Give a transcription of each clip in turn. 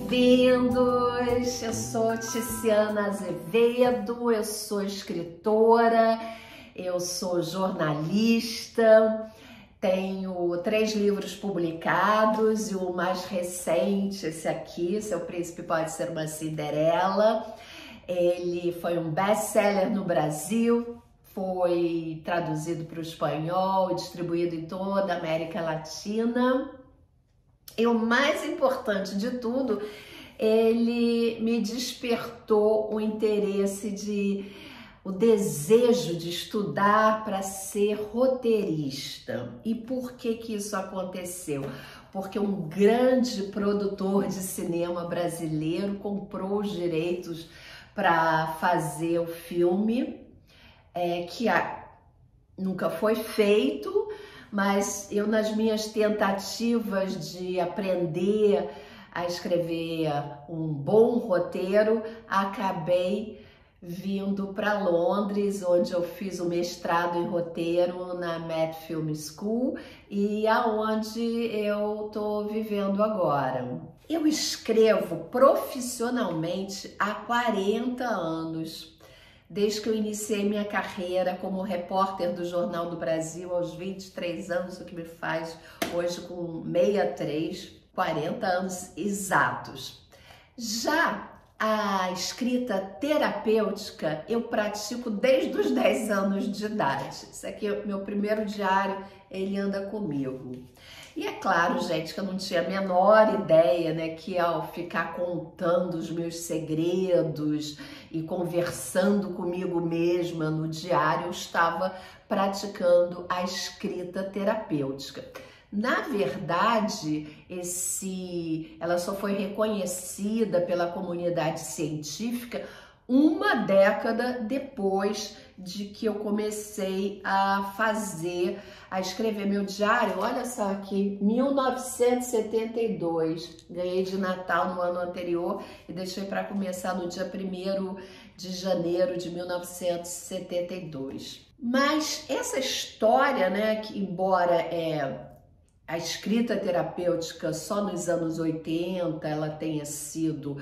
bem-vindos! Eu sou Tiziana Azevedo, eu sou escritora, eu sou jornalista, tenho 3 livros publicados e o mais recente, esse aqui, Seu Príncipe Pode Ser uma Cinderela. Ele foi um best-seller no Brasil, foi traduzido para o espanhol, distribuído em toda a América Latina. E o mais importante de tudo, ele me despertou o interesse o desejo de estudar para ser roteirista. E por que que isso aconteceu? Porque um grande produtor de cinema brasileiro comprou os direitos para fazer o filme, que nunca foi feito, mas eu, nas minhas tentativas de aprender a escrever um bom roteiro, acabei vindo para Londres, onde eu fiz o mestrado em roteiro na Met Film School e aonde eu tô vivendo agora. Eu escrevo profissionalmente há 40 anos. Desde que eu iniciei minha carreira como repórter do Jornal do Brasil aos 23 anos, o que me faz hoje com 63, 40 anos exatos. Já a escrita terapêutica eu pratico desde os 10 anos de idade. Isso aqui é o meu primeiro diário, ele anda comigo. E é claro, gente, que eu não tinha a menor ideia, né, que ao ficar contando os meus segredos e conversando comigo mesma no diário, eu estava praticando a escrita terapêutica. Na verdade, ela só foi reconhecida pela comunidade científica uma década depois de que eu comecei a escrever meu diário. Olha só aqui, 1972, ganhei de Natal no ano anterior e deixei para começar no dia 1º de janeiro de 1972. Mas essa história, né, que embora a escrita terapêutica só nos anos 80 ela tenha sido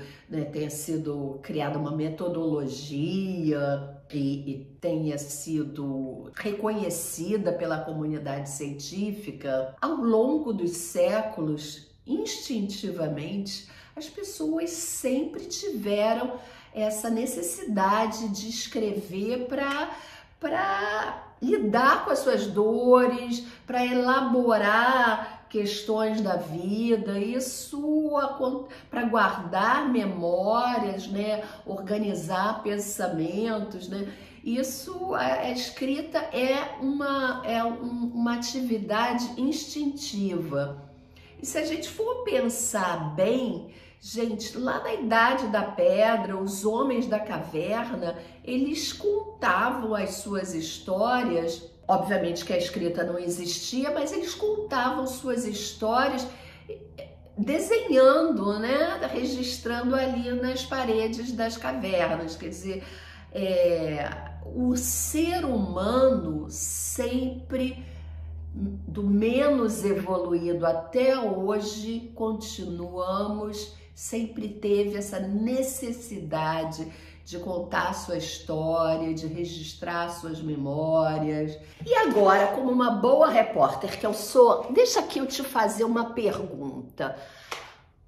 criada uma metodologia e tenha sido reconhecida pela comunidade científica, ao longo dos séculos, instintivamente, as pessoas sempre tiveram essa necessidade de escrever para lidar com as suas dores, para elaborar questões da vida, isso para guardar memórias, né, organizar pensamentos, né? Isso, a escrita é uma atividade instintiva. E se a gente for pensar bem, gente, lá na Idade da Pedra, os homens da caverna, eles contavam as suas histórias. Obviamente que a escrita não existia, mas eles contavam suas histórias desenhando, né? Registrando ali nas paredes das cavernas. Quer dizer, o ser humano sempre, do menos evoluído até hoje, sempre teve essa necessidade de contar sua história, de registrar suas memórias. E agora, como uma boa repórter que eu sou, deixa aqui eu te fazer uma pergunta.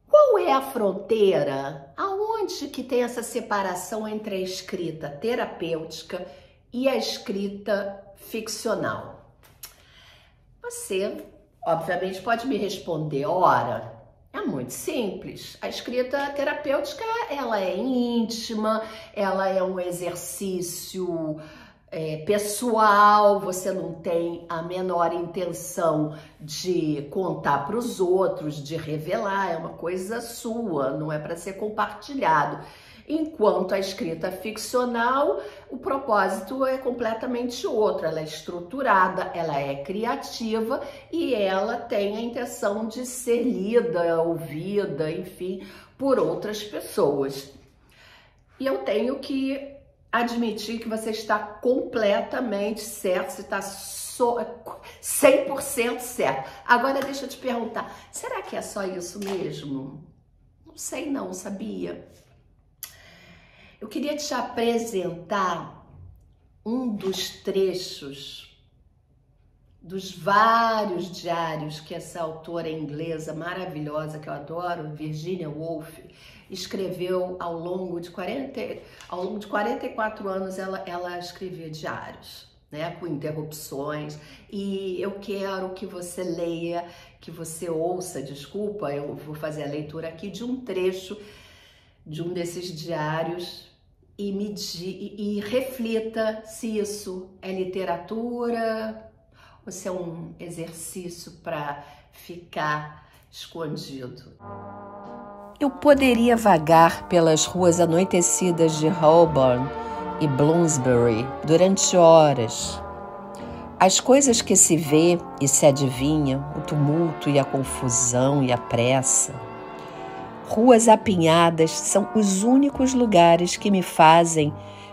Qual é a fronteira? Aonde que tem essa separação entre a escrita terapêutica e a escrita ficcional? Você, obviamente, pode me responder, ora, é muito simples. A escrita terapêutica, ela é íntima, ela é um exercício pessoal, você não tem a menor intenção de contar para os outros, de revelar, é uma coisa sua, não é para ser compartilhado. Enquanto a escrita ficcional, o propósito é completamente outro, ela é estruturada, ela é criativa e ela tem a intenção de ser lida, ouvida, enfim, por outras pessoas. E eu tenho que admitir que você está completamente certo, você está 100% certo. Agora deixa eu te perguntar, será que é só isso mesmo? Não sei não, sabia? Eu queria te apresentar um dos trechos dos vários diários que essa autora inglesa maravilhosa, que eu adoro, Virginia Woolf, escreveu ao longo de 44 anos. Ela escrevia diários, né, com interrupções, e eu quero que você leia, que você ouça, desculpa, eu vou fazer a leitura aqui de um trecho de um desses diários e reflita se isso é literatura ou se é um exercício para ficar escondido. Eu poderia vagar pelas ruas anoitecidas de Holborn e Bloomsbury durante horas. As coisas que se vê e se adivinha, o tumulto e a confusão e a pressa. Ruas apinhadas são os únicos lugares que me fazem,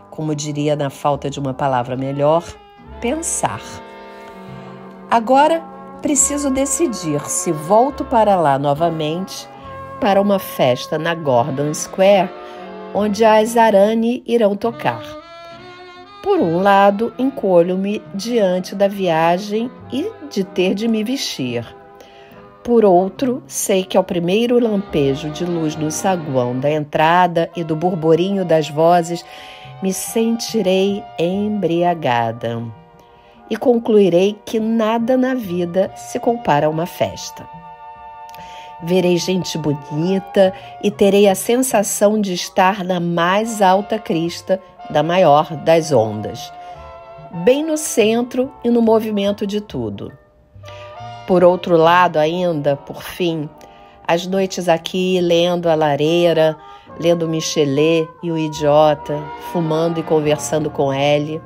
como diria na falta de uma palavra melhor, pensar. Agora preciso decidir se volto para lá novamente para uma festa na Gordon Square, onde as Arani irão tocar. Por um lado, encolho-me diante da viagem e de ter de me vestir. Por outro, sei que ao primeiro lampejo de luz no saguão da entrada e do burburinho das vozes, me sentirei embriagada. E concluirei que nada na vida se compara a uma festa. Verei gente bonita e terei a sensação de estar na mais alta crista da maior das ondas, bem no centro e no movimento de tudo. Por outro lado ainda, por fim, as noites aqui lendo a lareira, lendo Michelet e o Idiota, fumando e conversando com Ellie,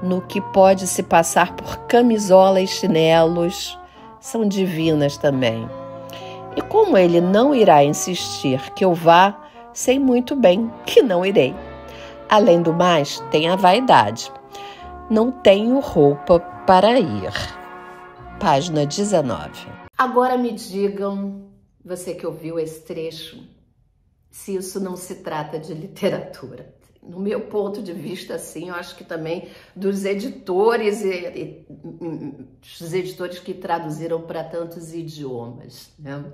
no que pode se passar por camisola e chinelos, são divinas também. E como ele não irá insistir que eu vá, sei muito bem que não irei. Além do mais, tem a vaidade. Não tenho roupa para ir. Página 19. Agora me digam, você que ouviu esse trecho, se isso não se trata de literatura. No meu ponto de vista, sim, eu acho que também dos editores e dos editores que traduziram para tantos idiomas, né?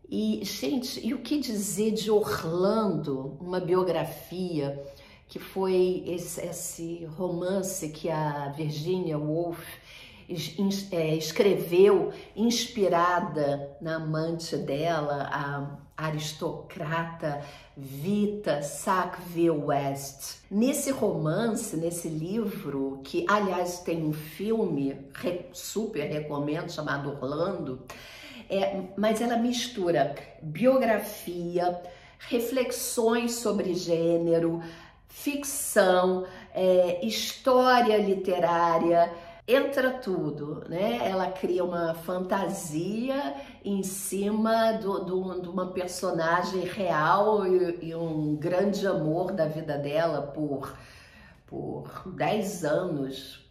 E, gente, e o que dizer de Orlando, uma biografia que foi esse romance que a Virginia Woolf escreveu, inspirada na amante dela, a aristocrata Vita Sackville-West. Nesse romance, nesse livro, que aliás tem um filme, super recomendo, chamado Orlando, mas ela mistura biografia, reflexões sobre gênero, ficção, história literária, entra tudo, né? Ela cria uma fantasia em cima de uma personagem real e um grande amor da vida dela por 10 anos,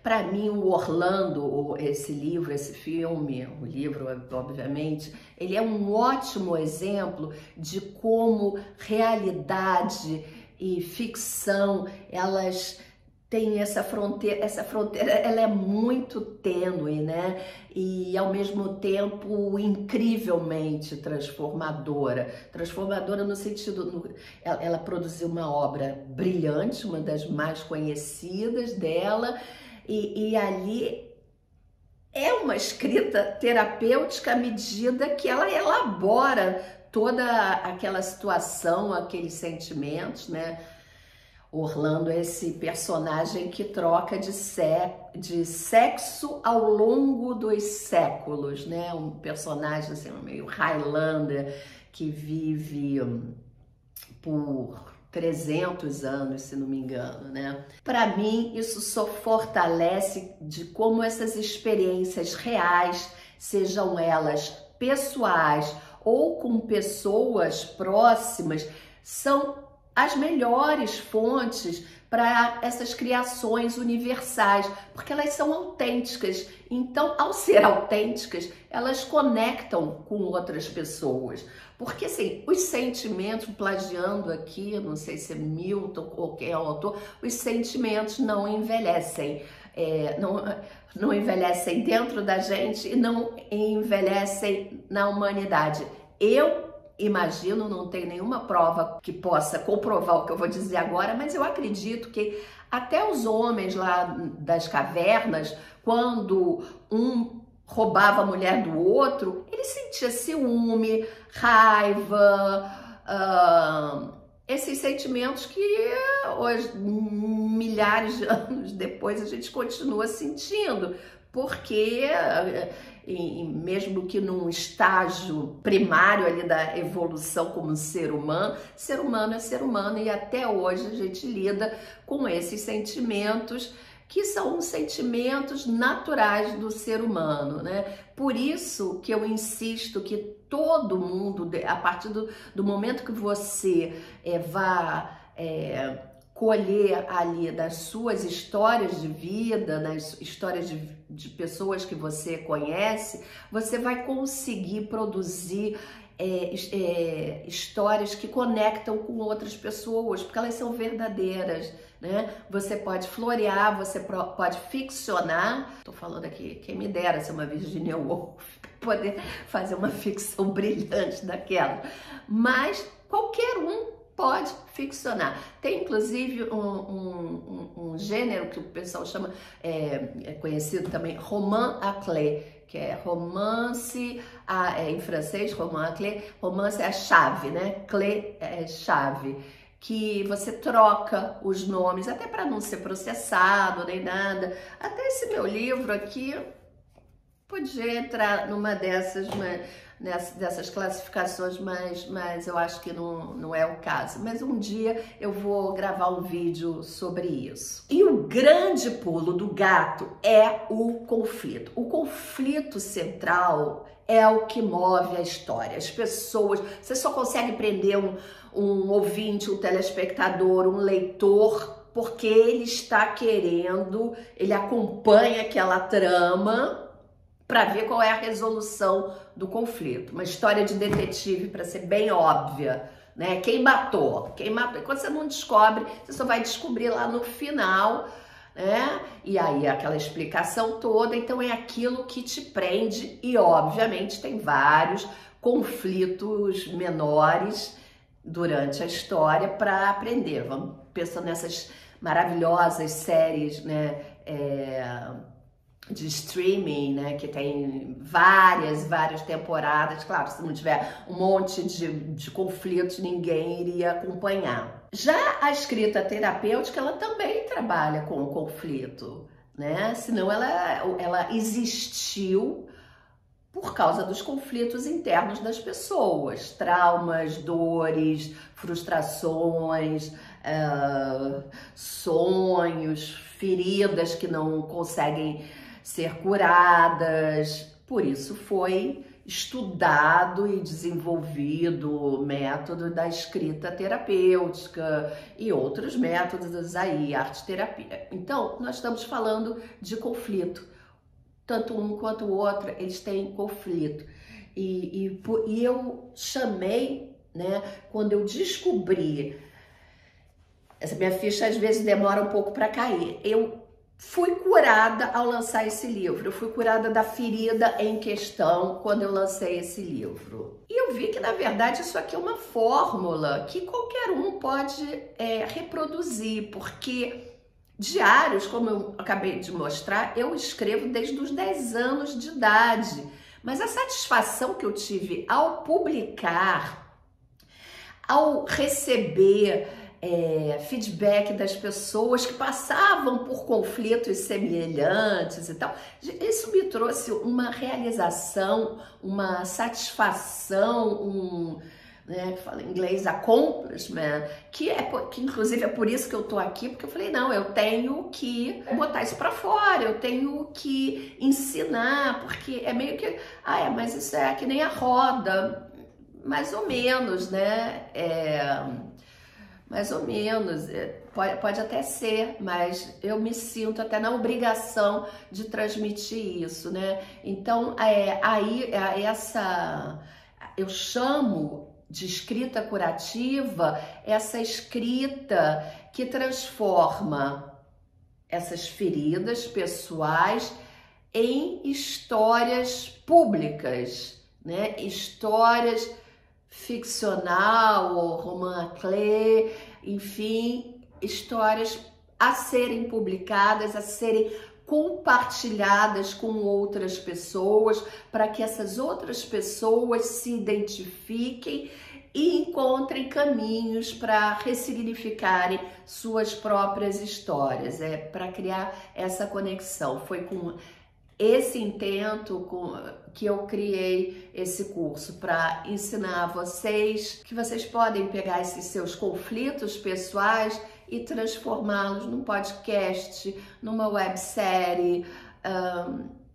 Para mim, o Orlando, esse livro, esse filme, o livro, obviamente, ele é um ótimo exemplo de como realidade e ficção, elas têm essa fronteira, ela é muito tênue, né? E ao mesmo tempo incrivelmente transformadora. Transformadora no sentido, ela produziu uma obra brilhante, uma das mais conhecidas dela, e ali é uma escrita terapêutica à medida que ela elabora toda aquela situação, aqueles sentimentos, né? Orlando é esse personagem que troca de sexo ao longo dos séculos, né? Um personagem assim, meio Highlander, que vive por 300 anos, se não me engano, né? Para mim, isso só fortalece de como essas experiências reais, sejam elas pessoais ou com pessoas próximas, são as melhores fontes para essas criações universais, porque elas são autênticas. Então, ao ser autênticas, elas conectam com outras pessoas. Porque, assim, os sentimentos, plagiando aqui, não sei se é Milton ou qualquer autor, os sentimentos não envelhecem. Não envelhecem dentro da gente e não envelhecem na humanidade. Eu imagino, não tem nenhuma prova que possa comprovar o que eu vou dizer agora, mas eu acredito que até os homens lá das cavernas, quando um roubava a mulher do outro, ele sentia ciúme, raiva, esses sentimentos que hoje, milhares de anos depois, a gente continua sentindo, porque mesmo que num estágio primário ali da evolução como ser humano é ser humano, e até hoje a gente lida com esses sentimentos que são os sentimentos naturais do ser humano, né? Por isso que eu insisto que todo mundo, a partir do momento que você vá colher ali das suas histórias de vida, nas histórias de pessoas que você conhece, você vai conseguir produzir histórias que conectam com outras pessoas, porque elas são verdadeiras, né? Você pode florear, você pode ficcionar. Tô falando aqui, quem me dera ser uma Virginia Woolf, poder fazer uma ficção brilhante daquela. Mas qualquer um pode ficcionar. Tem inclusive um gênero que o pessoal chama, é conhecido também, roman à clé, que é romance, em francês, roman à clé, romance é a chave, né? Clé é chave, que você troca os nomes, até para não ser processado nem nada. Até esse meu livro aqui podia entrar numa dessas classificações, mas eu acho que não é o caso. Mas um dia eu vou gravar um vídeo sobre isso. E o grande pulo do gato é o conflito. O conflito central é o que move a história. As pessoas, você só consegue prender um ouvinte, um telespectador, um leitor, porque ele está querendo, ele acompanha aquela trama para ver qual é a resolução do conflito. Uma história de detetive, para ser bem óbvia, né? Quem matou? Quem matou? E quando você não descobre, você só vai descobrir lá no final, né? E aí aquela explicação toda. Então é aquilo que te prende, e obviamente tem vários conflitos menores durante a história para aprender. Vamos pensando nessas maravilhosas séries, né? De streaming, né, que tem várias temporadas. Claro, se não tiver um monte de conflitos, ninguém iria acompanhar. Já a escrita terapêutica, ela também trabalha com o conflito, né? Senão ela existiu por causa dos conflitos internos das pessoas, traumas, dores, frustrações, sonhos, feridas que não conseguem ser curadas. Por isso foi estudado e desenvolvido o método da escrita terapêutica e outros métodos aí, arte-terapia. Então, nós estamos falando de conflito. Tanto um quanto o outro, eles têm conflito. E eu chamei, né, quando eu descobri, essa minha ficha às vezes demora um pouco para cair, eu fui curada ao lançar esse livro. Eu fui curada da ferida em questão quando eu lancei esse livro. E eu vi que, na verdade, isso aqui é uma fórmula que qualquer um pode reproduzir, porque diários, como eu acabei de mostrar, eu escrevo desde os 10 anos de idade. Mas a satisfação que eu tive ao publicar, ao receber feedback das pessoas que passavam por conflitos semelhantes e tal, isso me trouxe uma realização, uma satisfação, né, que fala em inglês accomplishment, que inclusive é por isso que eu tô aqui, porque eu falei, não, eu tenho que botar isso para fora, eu tenho que ensinar, porque é meio que, mas isso é que nem a roda, mais ou menos, né? mais ou menos, pode até ser, mas eu me sinto até na obrigação de transmitir isso, né? Então, eu chamo de escrita curativa essa escrita que transforma essas feridas pessoais em histórias públicas, né? Histórias ficcional ou roman à clé, enfim, histórias a serem publicadas, a serem compartilhadas com outras pessoas, para que essas outras pessoas se identifiquem e encontrem caminhos para ressignificarem suas próprias histórias, para criar essa conexão. Foi com esse intento que eu criei esse curso, para ensinar vocês que vocês podem pegar esses seus conflitos pessoais e transformá-los num podcast, numa websérie,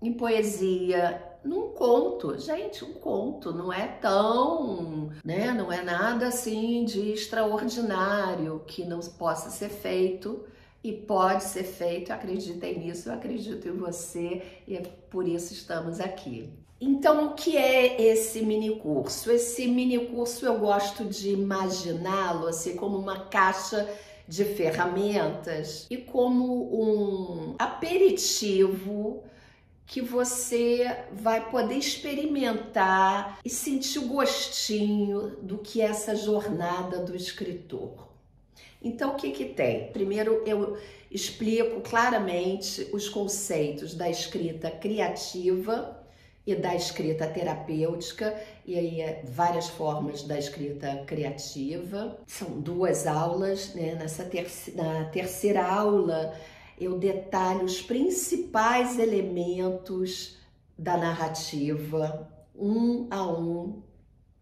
em poesia, num conto. Gente, um conto não é tão, né? Não é nada assim de extraordinário que não possa ser feito. E pode ser feito, acreditem nisso, eu acredito em você e é por isso estamos aqui. Então, o que é esse mini curso? Esse mini curso eu gosto de imaginá-lo assim como uma caixa de ferramentas e como um aperitivo que você vai poder experimentar e sentir o gostinho do que é essa jornada do escritor. Então, o que que tem? Primeiro, eu explico claramente os conceitos da escrita criativa e da escrita terapêutica, e aí várias formas da escrita criativa. São 2 aulas, né? Na terceira aula, eu detalho os principais elementos da narrativa, um a um,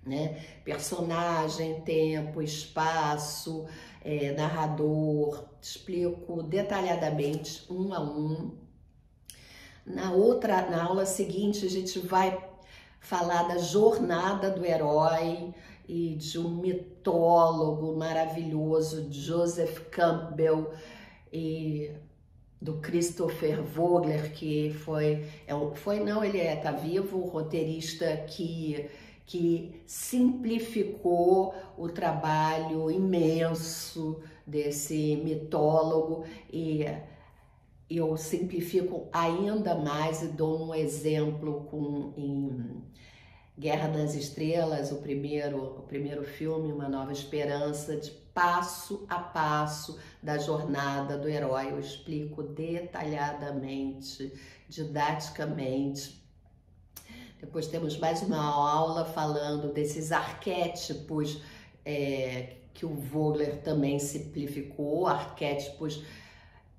né? Personagem, tempo, espaço, narrador, explico detalhadamente um a um. Na aula seguinte, a gente vai falar da jornada do herói e de um mitólogo maravilhoso, Joseph Campbell, e do Christopher Vogler, que tá vivo, o roteirista que simplificou o trabalho imenso desse mitólogo, e eu simplifico ainda mais e dou um exemplo em Guerra nas Estrelas, o primeiro filme, Uma Nova Esperança, de passo a passo da jornada do herói. Eu explico detalhadamente, didaticamente. Depois temos mais uma aula falando desses arquétipos que o Vogler também simplificou, arquétipos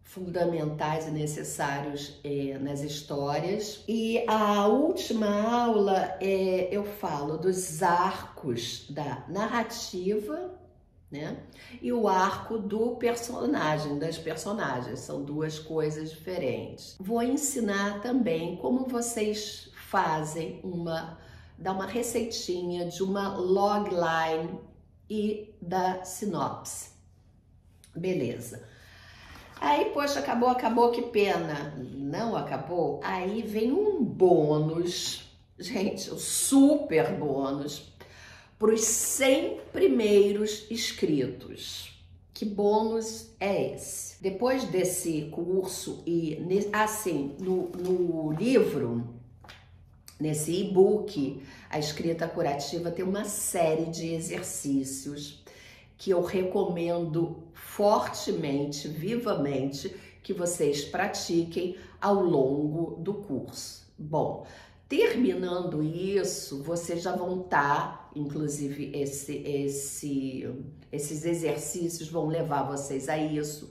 fundamentais e necessários nas histórias. E a última aula eu falo dos arcos da narrativa, né? E o arco do personagem, das personagens, são 2 coisas diferentes. Vou ensinar também como vocês fazem dá uma receitinha de uma logline e da sinopse. Beleza. Aí, poxa, acabou, que pena. Não acabou? Aí vem um bônus, gente, um super bônus para os 100 primeiros inscritos. Que bônus é esse? Depois desse curso e assim, no livro, nesse e-book, a escrita curativa tem uma série de exercícios que eu recomendo fortemente, vivamente, que vocês pratiquem ao longo do curso. Bom, terminando isso, vocês já vão estar, inclusive esses exercícios vão levar vocês a isso,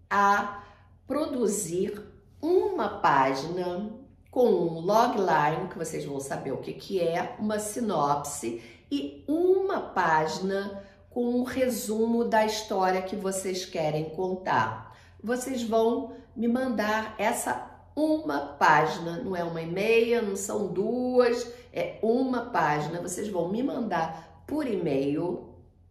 a produzir uma página com um logline, que vocês vão saber o que é, uma sinopse e uma página com um resumo da história que vocês querem contar. Vocês vão me mandar essa uma página, não é 1,5, não são 2, é uma página. Vocês vão me mandar por e-mail,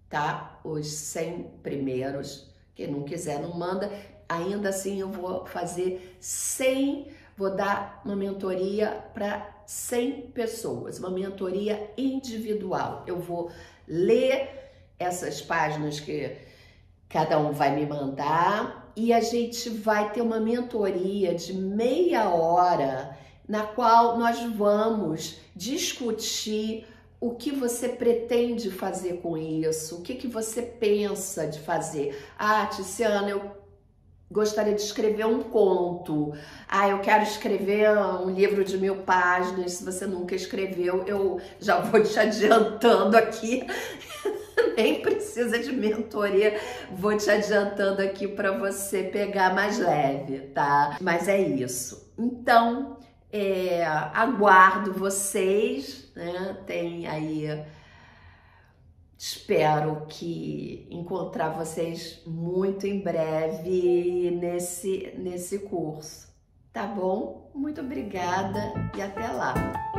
tá? Os 100 primeiros. Quem não quiser, não manda. Ainda assim, eu vou fazer 100, vou dar uma mentoria para 100 pessoas, uma mentoria individual. Eu vou ler essas páginas que cada um vai me mandar e a gente vai ter uma mentoria de meia hora na qual nós vamos discutir o que você pretende fazer com isso, o que você pensa de fazer. Ah, Tiziana, eu gostaria de escrever um conto. Ah, eu quero escrever um livro de 1000 páginas. Se você nunca escreveu, eu já vou te adiantando aqui. Nem precisa de mentoria, vou te adiantando aqui para você pegar mais leve, tá? Mas é isso. Então, aguardo vocês, né? Tem aí, espero que encontrar vocês muito em breve nesse curso, tá bom? Muito obrigada e até lá!